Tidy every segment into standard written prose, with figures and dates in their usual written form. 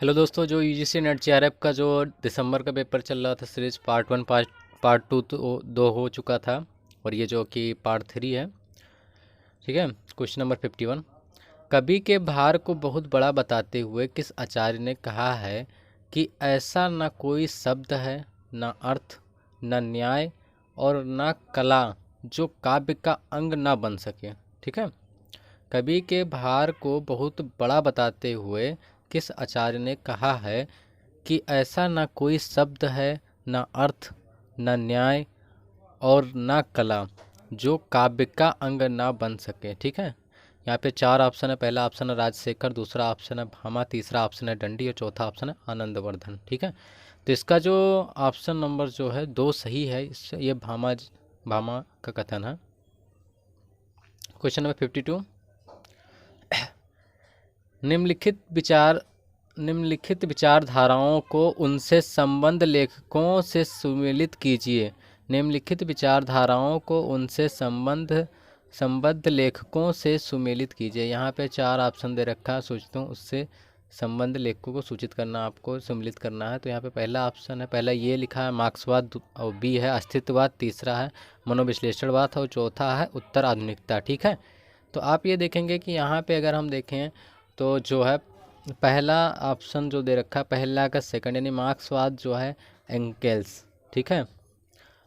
Hello दोस्तों, जो UGC net JRF का जो दिसंबर का पेपर चल रहा था सीरीज पार्ट 1 पार्ट 2 तो 2 हो चुका था और ये जो कि पार्ट 3 है। ठीक है। Question number 51। कवि के भार को बहुत बड़ा बताते हुए किस आचार्य ने कहा है कि ऐसा न कोई शब्द है, न अर्थ, न न्याय और न कला जो काव्य का अंग न बन सके। ठीक है। कवि के भार को बहुत बड़ा बताते हुए किस आचार्य ने कहा है कि ऐसा न कोई शब्द है, न अर्थ, न न्याय और न कला जो काव्य का अंग न बन सके। ठीक है। यहाँ पे 4 ऑप्शन है। पहला ऑप्शन है राजशेखर, दूसरा ऑप्शन है भामा, तीसरा ऑप्शन है दंडी और चौथा ऑप्शन है आनंदवर्धन। ठीक है। तो इसका जो ऑप्शन नंबर जो है 2 सही है। ये भामा का कथन है। Question number 52। निम्नलिखित विचारधाराओं को उनसे संबद्ध लेखकों से सुमेलित कीजिए। निम्नलिखित विचारधाराओं को उनसे संबद्ध लेखकों से सुमेलित कीजिए। यहाँ पे 4 ऑप्शन दे रखा है, सोचता हूँ उससे संबद्ध लेखकों को सूचित करना, आपको सम्मिलित करना है। तो यहाँ पे पहला ऑप्शन है, पहला ये लिखा है मार्क्सवाद, और बी है अस्तित्ववाद, तीसरा है मनोविश्लेषणवाद और चौथा है उत्तर आधुनिकता। ठीक है। तो आप ये देखेंगे कि यहाँ पे अगर हम देखें तो जो है पहला ऑप्शन जो दे रखा है, पहला का सेकंड यानी मार्क्सवाद जो है एंगेल्स। ठीक है।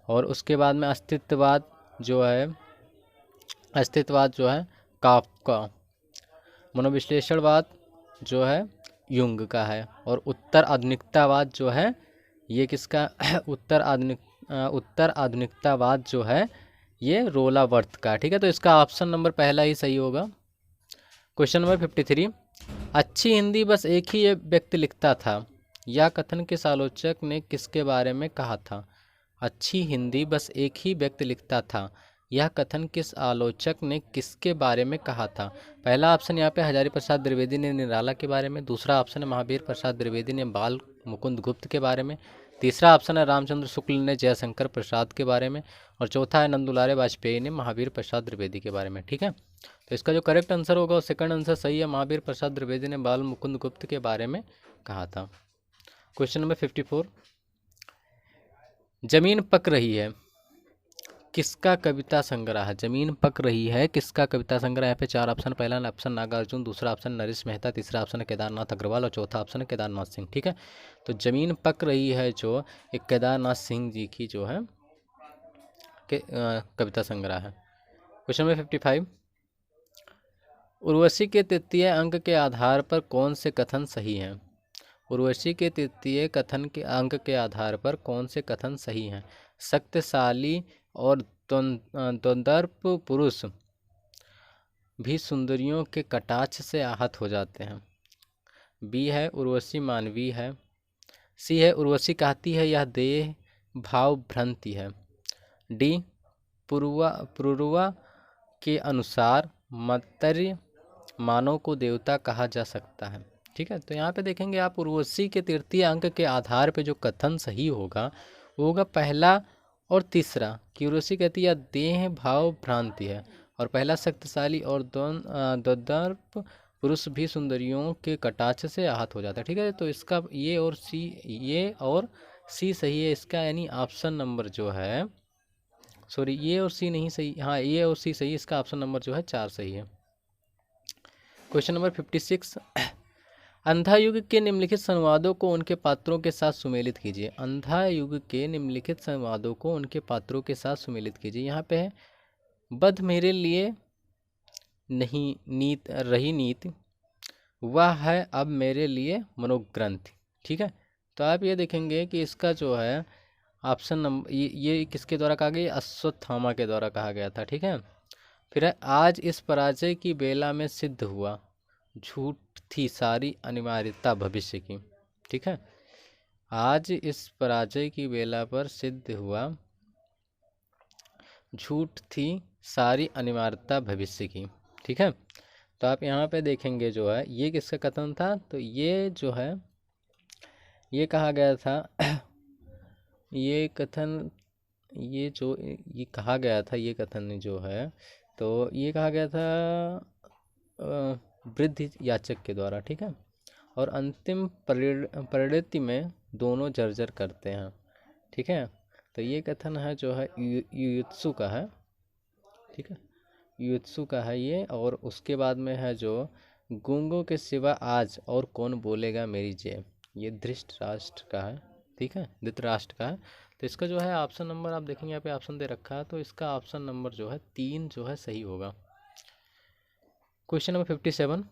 और उसके बाद में अस्तित्ववाद जो है काफ्का। मनोविश्लेषणवाद जो है युंग का है। और उत्तर आधुनिकतावाद जो है ये किसका उत्तर आधुनिकतावाद जो है ये रोलावर्थ का। ठीक है। तो इसका ऑप्शन नंबर पहला ही सही होगा। Question number 53। अच्छी हिंदी बस एक ही व्यक्ति लिखता था, यह कथन किस आलोचक ने किसके बारे में कहा था? अच्छी हिंदी बस एक ही व्यक्ति लिखता था, यह कथन किस आलोचक ने किसके बारे में कहा था? पहला ऑप्शन यहाँ पे हजारी प्रसाद द्विवेदी ने निराला के बारे में, दूसरा ऑप्शन है महावीर प्रसाद द्विवेदी ने बाल मुकुंद गुप्त के बारे में, तीसरा ऑप्शन है रामचंद्र शुक्ल ने जयशंकर प्रसाद के बारे में और चौथा है नंदुलारे वाजपेयी ने महावीर प्रसाद द्विवेदी के बारे में। ठीक है। तो इसका जो करेक्ट आंसर होगा वो सेकंड आंसर सही है, महावीर प्रसाद द्विवेदी ने बाल मुकुंद गुप्त के बारे में कहा था। Question number 54। जमीन पक रही है किसका कविता संग्रह है? जमीन पक रही है किसका कविता संग्रह? यहाँ पे 4 ऑप्शन। पहला ऑप्शन नागार्जुन, दूसरा ऑप्शन नरेश मेहता, तीसरा ऑप्शन है केदारनाथ अग्रवाल और चौथा ऑप्शन है केदारनाथ सिंह। ठीक है। तो जमीन पक रही है जो एक केदारनाथ सिंह जी की जो है कविता संग्रह है। Question number 55। उर्वशी के तृतीय अंक के आधार पर कौन से कथन सही हैं? उर्वशी के तृतीय कथन के अंक के आधार पर कौन से कथन सही हैं? शक्तिशाली और द्वंद्वार्प पुरुष भी सुंदरियों के कटाक्ष से आहत हो जाते हैं। बी है उर्वशी मानवीय है। सी है उर्वशी कहती है यह देह भाव भ्रांति है। डी पुरुवा के अनुसार मर्त्य मानव को देवता कहा जा सकता है। ठीक है। तो यहाँ पे देखेंगे आप उर्वशी के तृतीय अंक के आधार पे जो कथन सही होगा वो होगा पहला और तीसरा कि उर्वशी कहती है देह भाव भ्रांति है, और पहला शक्तिशाली और द्वंद्वार्प पुरुष भी सुंदरियों के कटाक्ष से आहत हो जाता है। ठीक है। तो इसका ये और सी सही है इसका, यानी ऑप्शन नंबर जो है, सॉरी ये और सी नहीं सही, हाँ ये और सी सही, इसका ऑप्शन नंबर जो है 4 सही है। Question number 56। अंधा युग के निम्नलिखित संवादों को उनके पात्रों के साथ सुमेलित कीजिए। अंधा युग के निम्नलिखित संवादों को उनके पात्रों के साथ सुमेलित कीजिए। यहाँ पे है बध मेरे लिए नहीं नीति, वह है अब मेरे लिए मनोग्रंथ। ठीक है। तो आप ये देखेंगे कि इसका जो है ऑप्शन नंबर ये किसके द्वारा कहा गया? अश्वत्थामा के द्वारा कहा गया था। ठीक है। फिर है आज इस पराजय की बेला में सिद्ध हुआ, झूठ थी सारी अनिवार्यता भविष्य की। ठीक है। आज इस पराजय की बेला पर सिद्ध हुआ, झूठ थी सारी अनिवार्यता भविष्य की। ठीक है। तो आप यहाँ पे देखेंगे जो है ये किसका कथन था? तो ये जो है ये कहा गया था ये कथन ये कहा गया था, ये कथन जो है तो ये कहा गया था वृद्ध याचक के द्वारा। ठीक है। और अंतिम परिणति में दोनों जर्जर करते हैं। ठीक है, तो ये कथन है जो है युयुत्सु का है। ठीक है, युयुत्सु का है ये। और उसके बाद में है जो गूंगों के सिवा आज और कौन बोलेगा मेरी जय, ये धृतराष्ट्र का है। ठीक है, धृतराष्ट्र का है। तो इसका जो है ऑप्शन नंबर आप देखेंगे यहाँ पे ऑप्शन दे रखा है, तो इसका ऑप्शन नंबर जो है 3 जो है सही होगा। क्वेश्चन नंबर 57,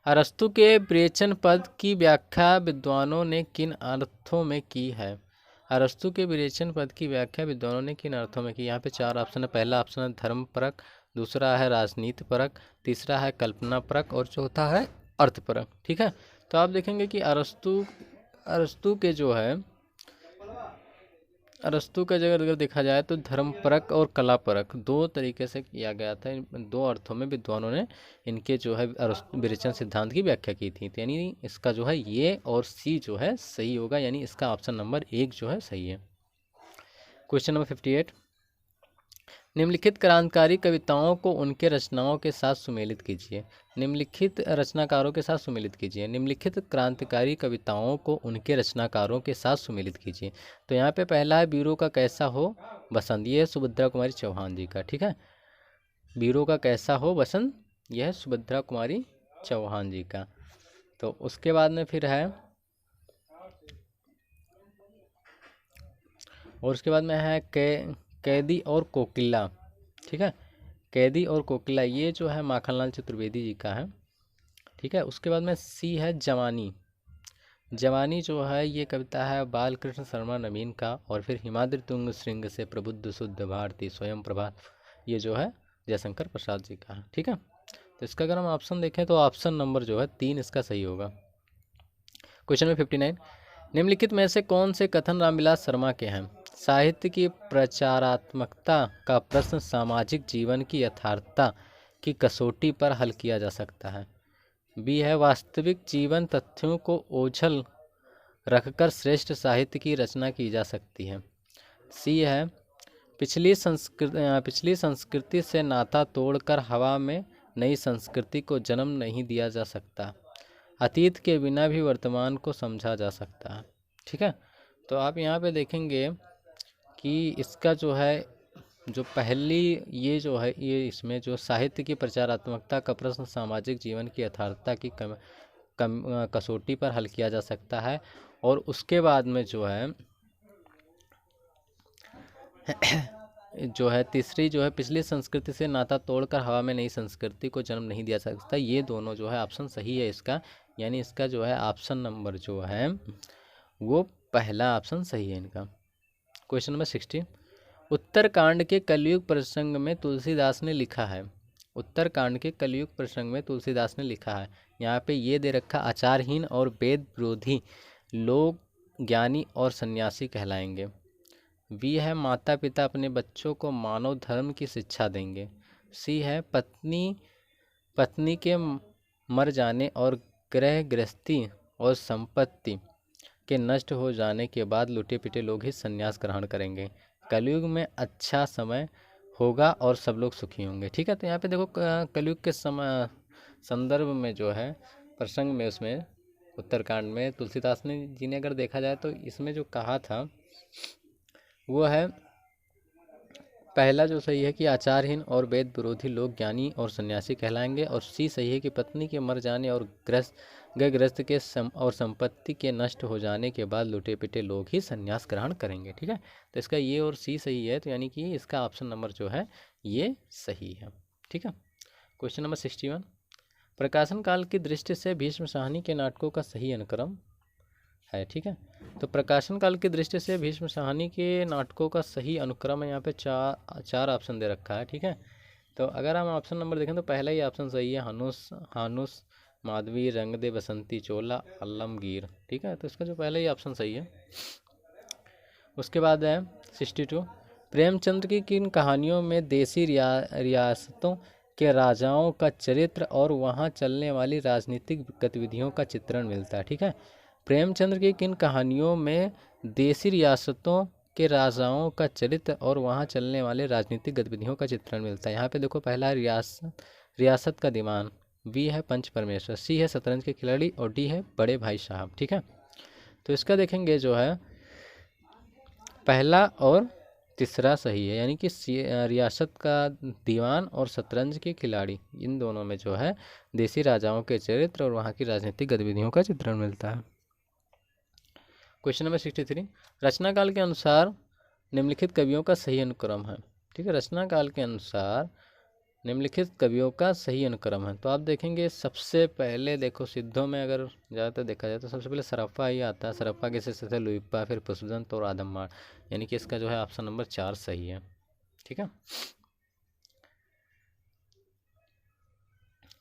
अरस्तु के विरेचन पद की व्याख्या विद्वानों ने किन अर्थों में की है। अरस्तु के विरेचन पद की व्याख्या विद्वानों ने किन अर्थों में की। यहाँ पे 4 ऑप्शन है। पहला ऑप्शन है धर्म परक, दूसरा है राजनीति परक, तीसरा है कल्पना परक और चौथा है अर्थ परक। ठीक है, तो आप देखेंगे कि अरस्तु के जो है अरस्तु का जगह अगर देखा जाए तो धर्म परक और कला परक 2 तरीके से किया गया था। इन 2 अर्थों में विद्वानों ने इनके जो है विरेचन सिद्धांत की व्याख्या की थी। तो यानी इसका जो है ये और सी जो है सही होगा, यानी इसका ऑप्शन नंबर 1 जो है सही है। क्वेश्चन नंबर 58, निम्नलिखित क्रांतिकारी कविताओं को उनके रचनाओं के साथ सुमेलित कीजिए। निम्नलिखित रचनाकारों के साथ सुमेलित कीजिए। निम्नलिखित क्रांतिकारी कविताओं को उनके रचनाकारों के साथ सुमेलित कीजिए। तो यहाँ पे पहला है वीरों का कैसा हो बसंत, ये है सुभद्रा कुमारी चौहान जी का। ठीक है, वीरों का कैसा हो बसंत, यह है सुभद्रा कुमारी चौहान जी का। तो उसके बाद में फिर है और उसके बाद में है कैदी और कोकिला। ठीक है, कैदी और कोकिला ये जो है माखनलाल चतुर्वेदी जी का है। ठीक है, उसके बाद में सी है जवानी। जवानी जो है ये कविता है बालकृष्ण शर्मा नवीन का। और फिर हिमाद्रि तुंग श्रृंग से प्रबुद्ध शुद्ध भारती स्वयं प्रभा, ये जो है जयशंकर प्रसाद जी का है। ठीक है, तो इसका अगर हम ऑप्शन देखें तो ऑप्शन नंबर जो है 3 इसका सही होगा। क्वेश्चन नंबर 59, निम्नलिखित में से कौन से कथन रामविलास शर्मा के हैं। साहित्य की प्रचारात्मकता का प्रश्न सामाजिक जीवन की यथार्थता की कसौटी पर हल किया जा सकता है। बी है वास्तविक जीवन तथ्यों को ओझल रखकर श्रेष्ठ साहित्य की रचना की जा सकती है। सी है पिछली संस्कृति से नाता तोड़कर हवा में नई संस्कृति को जन्म नहीं दिया जा सकता। अतीत के बिना भी वर्तमान को समझा जा सकता है। ठीक है, तो आप यहाँ पे देखेंगे कि इसका जो है जो पहली ये जो है ये इसमें जो साहित्य की प्रचारात्मकता का प्रश्न सामाजिक जीवन की यथार्थता की कसौटी पर हल किया जा सकता है। और उसके बाद में जो है जो है तीसरी जो है पिछली संस्कृति से नाता तोड़कर हवा में नई संस्कृति को जन्म नहीं दिया सकता। ये दोनों जो है ऑप्शन सही है इसका, यानी इसका जो है ऑप्शन नंबर जो है वो पहला ऑप्शन सही है इनका। क्वेश्चन नंबर 60, उत्तरकांड के कलयुग प्रसंग में तुलसीदास ने लिखा है। उत्तरकांड के कलयुग प्रसंग में तुलसीदास ने लिखा है। यहाँ पे ये दे रखा आचारहीन और वेद विरोधी लोग ज्ञानी और सन्यासी कहलाएंगे। बी है माता पिता अपने बच्चों को मानव धर्म की शिक्षा देंगे। सी है पत्नी के मर जाने और गृह गृहस्थी और संपत्ति के नष्ट हो जाने के बाद लुटे पिटे लोग ही संन्यास ग्रहण करेंगे। कलयुग में अच्छा समय होगा और सब लोग सुखी होंगे। ठीक है, तो यहाँ पे देखो कलयुग के समय संदर्भ में जो है प्रसंग में उसमें उत्तरकांड में तुलसीदास ने जी ने अगर देखा जाए तो इसमें जो कहा था वो है पहला जो सही है कि आचारहीन और वेद विरोधी लोग ज्ञानी और सन्यासी कहलाएंगे। और सी सही है कि पत्नी के मर जाने और ग्रस्त के और संपत्ति के नष्ट हो जाने के बाद लुटे पिटे लोग ही संन्यास ग्रहण करेंगे। ठीक है, तो इसका ये और सी सही है, तो यानी कि इसका ऑप्शन नंबर जो है ये सही है। ठीक है, क्वेश्चन नंबर 61, प्रकाशन काल की दृष्टि से भीष्म साहनी के नाटकों का सही अनुक्रम है। ठीक है, तो प्रकाशन काल की दृष्टि से भीष्म साहनी के नाटकों का सही अनुक्रम है। यहाँ पे चार ऑप्शन दे रखा है। ठीक है, तो अगर हम ऑप्शन नंबर देखें तो पहला ही ऑप्शन सही है, हानुस माधवी रंग दे बसंती चोला आलमगीर। ठीक है, तो इसका जो पहला ही ऑप्शन सही है। उसके बाद है 62, प्रेमचंद्र की किन कहानियों में देसी रियासतों के राजाओं का चरित्र और वहाँ चलने वाली राजनीतिक गतिविधियों का चित्रण मिलता है। ठीक है, प्रेमचंद्र की किन कहानियों में देसी रियासतों के राजाओं का चरित्र और वहाँ चलने वाले राजनीतिक गतिविधियों का चित्रण मिलता है। यहाँ पे देखो पहला रियासत का दीवान, बी है पंच परमेश्वर, सी है शतरंज के खिलाड़ी और डी है बड़े भाई साहब। ठीक है, तो इसका देखेंगे जो है पहला और तीसरा सही है, यानी कि रियासत का दीवान और शतरंज के खिलाड़ी, इन दोनों में जो है देसी राजाओं के चरित्र और वहाँ की राजनीतिक गतिविधियों का चित्रण मिलता है। क्वेश्चन नंबर 63, रचना काल के अनुसार निम्नलिखित कवियों का सही अनुक्रम है। ठीक है, रचना काल के अनुसार निम्नलिखित कवियों का सही अनुक्रम है। तो आप देखेंगे सबसे पहले देखो सिद्धों में अगर ज़्यादातर देखा जाए तो सबसे पहले सरप्पा ही आता है। सरप्पा के शिष्य थे लुइप्पा, फिर पुष्पदंत और आदमबाण, यानी कि इसका जो है ऑप्शन नंबर 4 सही है। ठीक है,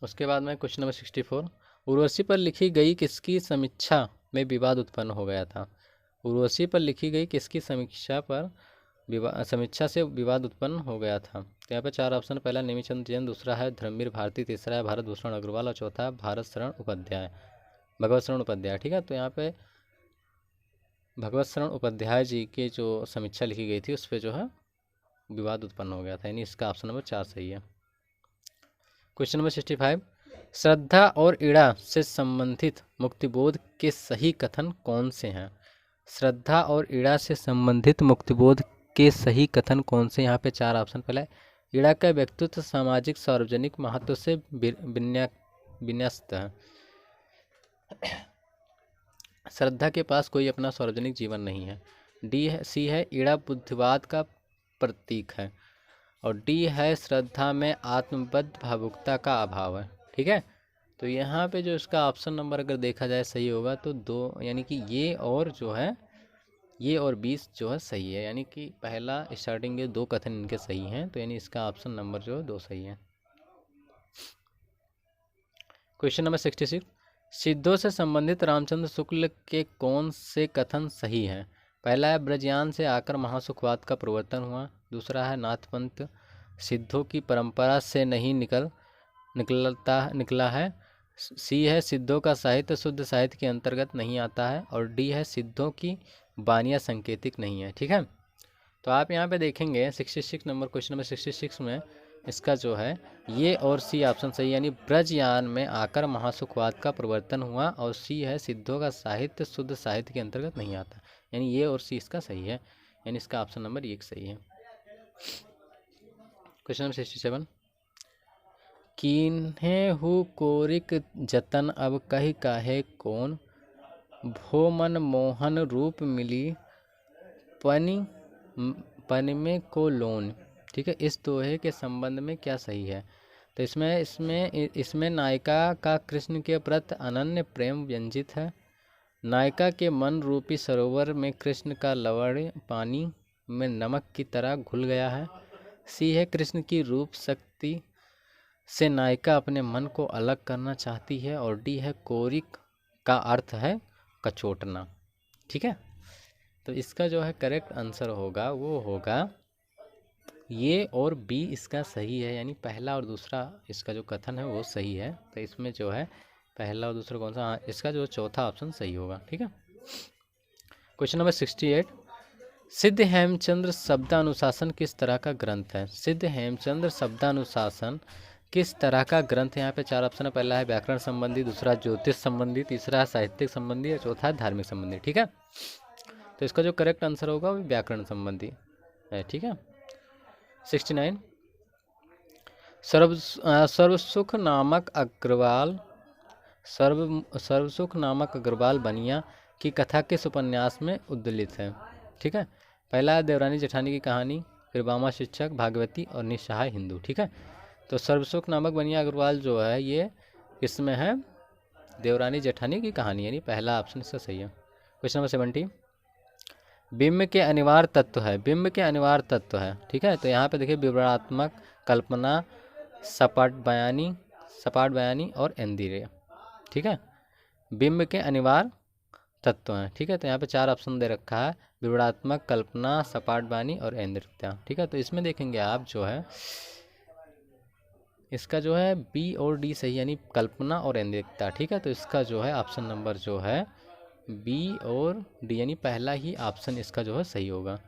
उसके बाद में क्वेश्चन नंबर 64, उर्वशी पर लिखी गई किसकी समीक्षा में विवाद उत्पन्न हो गया था। उर्वशी पर लिखी गई किसकी समीक्षा से विवाद उत्पन्न हो गया था। तो यहाँ पे 4 ऑप्शन, पहला नेमीचंद जैन, दूसरा है धर्मवीर भारती, तीसरा है भारत भूषण अग्रवाल और चौथा है भगवत शरण उपाध्याय। ठीक है, तो यहाँ पे भगवत शरण उपाध्याय जी की जो समीक्षा लिखी गई थी उस पर जो है विवाद उत्पन्न हो गया था, यानी इसका ऑप्शन नंबर 4 सही है। क्वेश्चन नंबर 65, श्रद्धा और ईड़ा से संबंधित मुक्तिबोध के सही कथन कौन से हैं। श्रद्धा और ईड़ा से संबंधित मुक्तिबोध के सही कथन कौन से। यहाँ पे 4 ऑप्शन, पहला ईड़ा का व्यक्तित्व सामाजिक सार्वजनिक महत्व से विन्यस्त है। श्रद्धा के पास कोई अपना सार्वजनिक जीवन नहीं है। सी है ईड़ा बुद्धिवाद का प्रतीक है और डी है श्रद्धा में आत्मबद्ध भावुकता का अभाव है। ठीक है, तो यहाँ पे जो इसका ऑप्शन नंबर अगर देखा जाए सही होगा तो 2, यानी कि ये और 20 जो है सही है, यानी कि पहला स्टार्टिंग के 2 कथन इनके सही हैं, तो यानी इसका ऑप्शन नंबर जो है 2 सही है। क्वेश्चन नंबर 66, सिद्धों से संबंधित रामचंद्र शुक्ल के कौन से कथन सही हैं। पहला है ब्रजयान से आकर महासुखवाद का प्रवर्तन हुआ, दूसरा है नाथपंथ सिद्धों की परंपरा से नहीं निकला है, सी है सिद्धों का साहित्य शुद्ध साहित्य के अंतर्गत नहीं आता है और डी है सिद्धों की बानियाँ संकेतिक नहीं है। ठीक है, तो आप यहाँ पे देखेंगे 66 नंबर क्वेश्चन नंबर 66 में इसका जो है ये और सी ऑप्शन सही, यानी ब्रजयान में आकर महासुखवाद का प्रवर्तन हुआ और सी है सिद्धों का साहित्य शुद्ध साहित्य के अंतर्गत नहीं आता, यानी ये और सी इसका सही है, यानी इसका ऑप्शन नंबर 1 सही है। क्वेश्चन नंबर 67, कीन्हे हु कोरिक जतन अब कही काहे कौन, भो मन मोहन रूप मिली पन में को लोन। ठीक है, इस दोहे के संबंध में क्या सही है। तो इसमें नायिका का कृष्ण के प्रति अनन्य प्रेम व्यंजित है। नायिका के मन रूपी सरोवर में कृष्ण का लवण पानी में नमक की तरह घुल गया है। सी है कृष्ण की रूप शक्ति से नायिका अपने मन को अलग करना चाहती है और डी है कोरिक का अर्थ है कचोटना। ठीक है, तो इसका जो है करेक्ट आंसर होगा वो होगा ये और बी इसका सही है, यानी पहला और दूसरा इसका जो कथन है वो सही है। तो इसमें जो है पहला और दूसरा कौन सा, हाँ इसका जो चौथा ऑप्शन सही होगा। ठीक है, क्वेश्चन नंबर 68, सिद्ध हेमचंद्र शब्दानुशासन किस तरह का ग्रंथ है। सिद्ध हेमचंद्र शब्दानुशासन किस तरह का ग्रंथ है। यहाँ पे 4 ऑप्शन है, पहला है व्याकरण संबंधी, दूसरा ज्योतिष संबंधी, तीसरा है साहित्यिक संबंधी और चौथा है धार्मिक संबंधी। ठीक है, तो इसका जो करेक्ट आंसर होगा वो व्याकरण संबंधी है। ठीक है, 69, सर्वसुख नामक अग्रवाल बनिया की कथा किस उपन्यास में उद्धृत है। ठीक है, पहला है देवरानी जेठानी की कहानी, फिर बामा शिक्षक, भागवती और निस्सहाय हिंदू। ठीक है, तो सर्वसुख नामक बनिया अग्रवाल जो है ये इसमें है देवरानी जेठानी की कहानी, यानी पहला ऑप्शन इसका सही है। क्वेश्चन नंबर 70, बिंब के अनिवार्य तत्व है। बिंब के अनिवार्य तत्व है। ठीक है, तो यहाँ पे देखिए विवरणात्मक, कल्पना, सपाट बयानी और इंद्रिय। ठीक है, बिंब के अनिवार्य तत्व हैं। ठीक है, तो यहाँ पे 4 ऑप्शन दे रखा है, विवरणात्मक, कल्पना, सपाट बयानी और इंद्रियता। ठीक है, तो इसमें देखेंगे आप जो है इसका जो है बी और डी सही, यानी कल्पना और इंद्रियता। ठीक है, तो इसका जो है ऑप्शन नंबर जो है बी और डी, यानी पहला ही ऑप्शन इसका जो है सही होगा।